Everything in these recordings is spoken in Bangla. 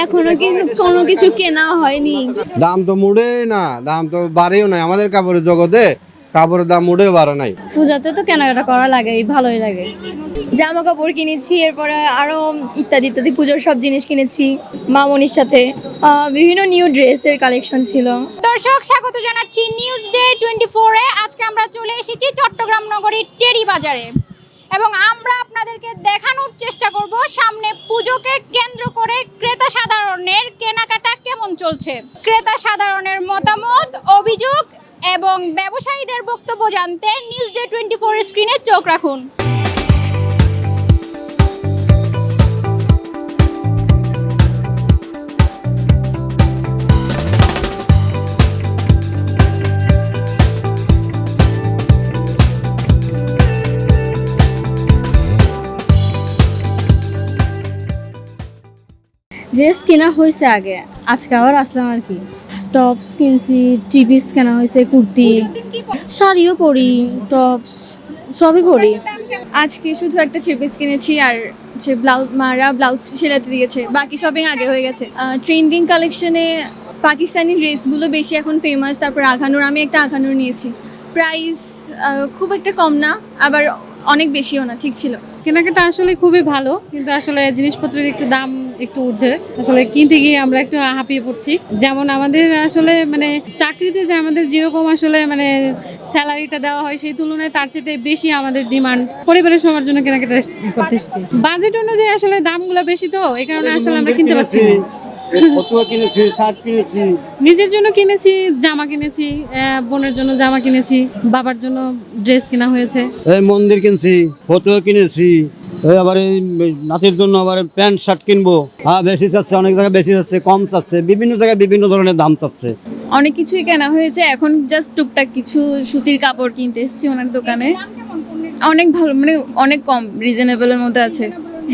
এখনো কি কোনো কিছু কেনা হয়নি। দাম তো মুড়ে না, দাম তো বাড়েও নাই। আমাদের কাপড়ের জগতে কাপড়ের দাম মুড়েও বাড়ে নাই। পূজাতে তো কেনাকাটা করা লাগে, ভালোই লাগে। জামা কাপড় কিনেছি, এরপরে আরো ইত্যাদি ইত্যাদি পুজোর সব জিনিস কিনেছি মামনির সাথে। বিভিন্ন নিউ ড্রেসের কালেকশন ছিল। দর্শক স্বাগত জানাচ্ছি নিউজ ডে 24-এ। আজকে আমরা চলে এসেছি চট্টগ্রাম নগরীর টেরি বাজারে এবং আমরা আপনাদেরকে দেখানোর চেষ্টা করব সামনে পুজোকে কেন্দ্র করে ক্রেতা সাধারণের কেনাকাটা কেমন চলছে। ক্রেতা সাধারণের মতামত, অভিযোগ এবং ব্যবসায়ীদের বক্তব্য জানতে নিউজ ডে 24 স্ক্রিনে চোখ রাখুন। ড্রেস কেনা হয়েছে আগে, আজকে আবার আসলাম আর কি। টপস কিনছি, টিপিস কেনা হয়েছে, কুর্তি, শাড়িও পরি, টপস সবই পরি। আজকে শুধু একটা থ্রি পিস কিনেছি আর যে ব্লাউজ সেলাতে দিয়েছে, বাকি শপিং আগে হয়ে গেছে। ট্রেন্ডিং কালেকশনে পাকিস্তানি ড্রেসগুলো বেশি এখন ফেমাস। তারপর আঘানুর, আমি একটা আঘানুর নিয়েছি। প্রাইস খুব একটা কম না, আবার অনেক বেশিও না, ঠিক ছিল। কেনাকাটা আসলে খুবই ভালো, কিন্তু আসলে জিনিসপত্রের একটু দাম একটু ঊর্ধ্বে। আসলে কিনতে গিয়ে আমরা একটু হাঁপিয়ে পড়ছি। যেমন আমাদের আসলে মানে চাকরিতে যে আমাদের যেরকম আসলে মানে স্যালারিটা দেওয়া হয়, সেই তুলনায় তার চেয়ে বেশি আমাদের ডিমান্ড। পরিবারের সবার জন্য কেনাকাটা করতে এসেছি। বাজেট অনুযায়ী আসলে দামগুলো বেশি, তো এই কারণে আসলে আমরা কিনতে পারছি না। নিজের জন্য কিনেছি, জামা কিনেছি, বোনের জন্য জামা কিনেছি, বাবার জন্য ড্রেস কেনা হয়েছে। মন্দির কিনছি, ফতুয়া কিনেছি, আবার এই নাতির জন্য আবার প্যান্ট শার্ট কিনবো। হ্যাঁ, বেশি চাচ্ছে, অনেক জায়গায় বেশি চাচ্ছে, কম চাচ্ছে, বিভিন্ন জায়গায় বিভিন্ন ধরনের দাম চাচ্ছে। অনেক কিছুই কেনা হয়েছে, এখন জাস্ট টুকটাক কিছু সুতির কাপড় কিনতে এসেছি ওনার দোকানে। অনেক ভালো, মানে অনেক কম, রিজনেবলের মধ্যে আছে।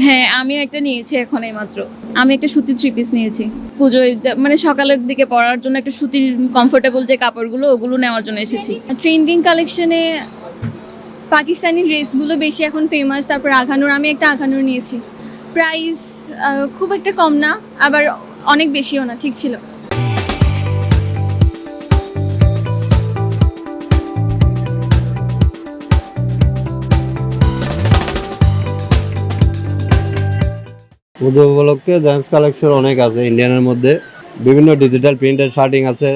হ্যাঁ, আমিও একটা নিয়েছি এখন এইমাত্র। আমি একটা সুতির থ্রি পিস নিয়েছি পুজোয়, মানে সকালের দিকে পরার জন্য একটা সুতির কমফোর্টেবল যে কাপড়গুলো, ওগুলো নেওয়ার জন্য এসেছি। ট্রেন্ডিং কালেকশনে পাকিস্তানি ড্রেসগুলো বেশি এখন ফেমাস। তারপর আঘানুর, আমি একটা আঘানুর নিয়েছি। প্রাইস খুব একটা কম না, আবার অনেক বেশিও না, ঠিক ছিল। পুজো উপলক্ষে জেন্টস কালেকশন অনেক আছে ইন্ডিয়ানের মধ্যে। বিভিন্ন ডিজিটাল প্রিন্টের শার্টিং আছে,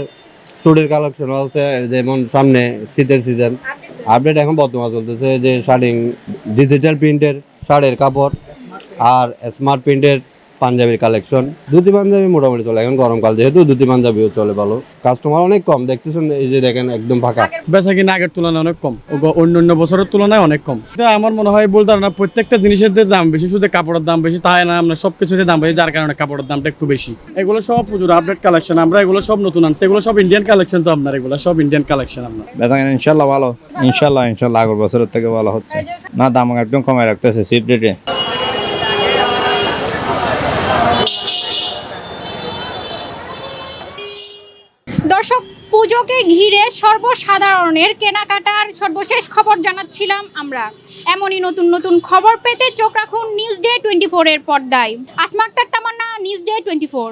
চুড়ির কালেকশনও আছে। যেমন সামনে শীতের সিজন আপডেট এখন বর্তমান চলতেছে যে শার্টিং, ডিজিটাল প্রিন্টের শার্টের কাপড় আর স্মার্ট প্রিন্টের পাঞ্জাবির কালেকশন। ধুতি পাঞ্জাবি মোটামুটি চলে, এখন গরমকাল যেহেতু ধুতি পাঞ্জাবিও চলে ভালো। কাস্টমার অনেক কম দেখতেছেন, এই যে দেখেন একদম ফাঁকা। বেচা কিনা আগের তুলনায় অনেক কম, অন্য বছরের তুলনায় অনেক কম। এটা আমার মনে হয় বলতে না, প্রত্যেকটা জিনিসের দাম বেশি, শুধু কাপড়ের দাম বেশি তাই না, আমরা সবকিছুতে দাম বেশি, যার কারণে কাপড়ের দামটা একটু বেশি। এগুলো সব পুজোর আপডেট কালেকশন, আমরা এগুলো সব নতুন আনছি, এগুলো সব ইন্ডিয়ান কালেকশন। তো আপনার এগুলো সব ইন্ডিয়ান কালেকশন। আপনার বেচা কিনা ইনশাল্লাহ ভালো, ইনশাল্লাহ আগের বছরের থেকে ভালো হচ্ছে। না, দাম একদম কমায় রাখতেছে চিপ রেটে। দর্শক, পুজোকে ঘিরে সর্বসাধারণের কেনাকাটার সর্বশেষ খবর জানাচ্ছিলাম আমরা। এমনই নতুন নতুন খবর পেতে চোখ রাখুন নিউজ ডে 24 এর পর্দায়। আসমা আক্তার তামান্না, নিউজ ডে 24।